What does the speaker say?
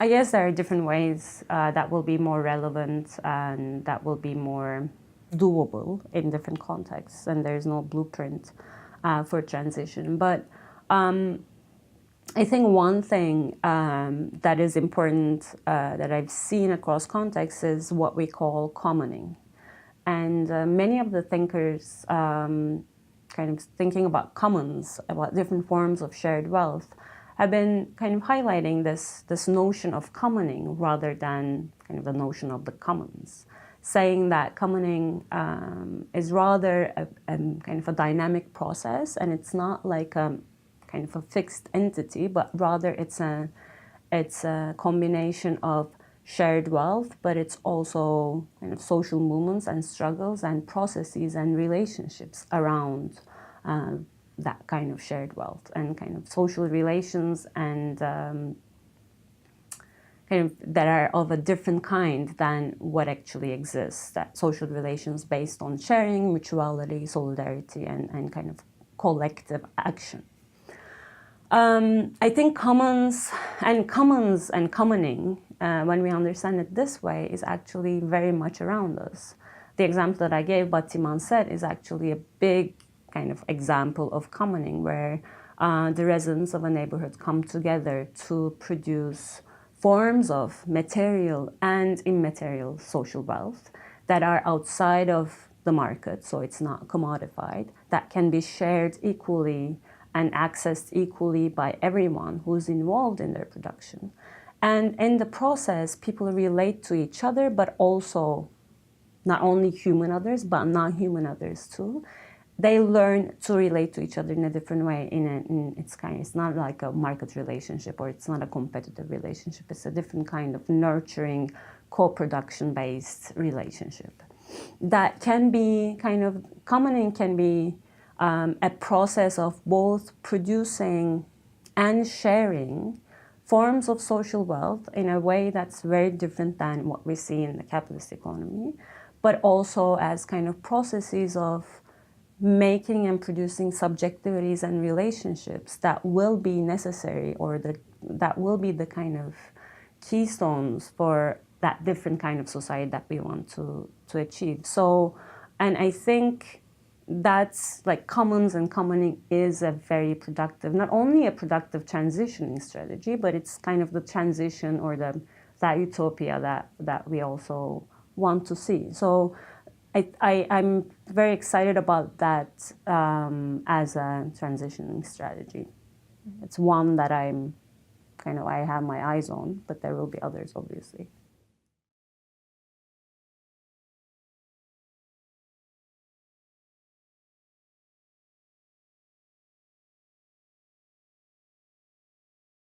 I guess there are different ways that will be more relevant and that will be more doable in different contexts, and there's no blueprint for transition. But I think one thing that is important that I've seen across contexts is what we call commoning. And many of the thinkers kind of thinking about commons, about different forms of shared wealth, have been kind of highlighting this notion of commoning rather than kind of the notion of the commons, saying that commoning is rather a kind of a dynamic process, and it's not like a kind of a fixed entity, but rather it's a combination of shared wealth, but it's also kind of social movements and struggles and processes and relationships around that kind of shared wealth and kind of social relations and kind of that are of a different kind than what actually exists, that social relations based on sharing, mutuality, solidarity, and kind of collective action. I think commons and commoning, when we understand it this way, is actually very much around us. The example that I gave, Batiman said, is actually a big kind of example of commoning, where the residents of a neighborhood come together to produce forms of material and immaterial social wealth that are outside of the market, so it's not commodified, that can be shared equally and accessed equally by everyone who's involved in their production. And in the process, people relate to each other, but also not only human others, but non-human others too. They learn to relate to each other in a different way. It's not like a market relationship, or it's not a competitive relationship. It's a different kind of nurturing, co-production-based relationship. That can be kind of, commoning can be a process of both producing and sharing forms of social wealth in a way that's very different than what we see in the capitalist economy, but also as kind of processes of making and producing subjectivities and relationships that will be necessary, or that will be the kind of keystones for that different kind of society that we want to achieve. So, and I think that's like commons and commoning is a very productive, not only a productive transitioning strategy, but it's kind of the transition or that utopia that we also want to see. So I'm very excited about that as a transitioning strategy. It's one that I have my eyes on, but there will be others, obviously.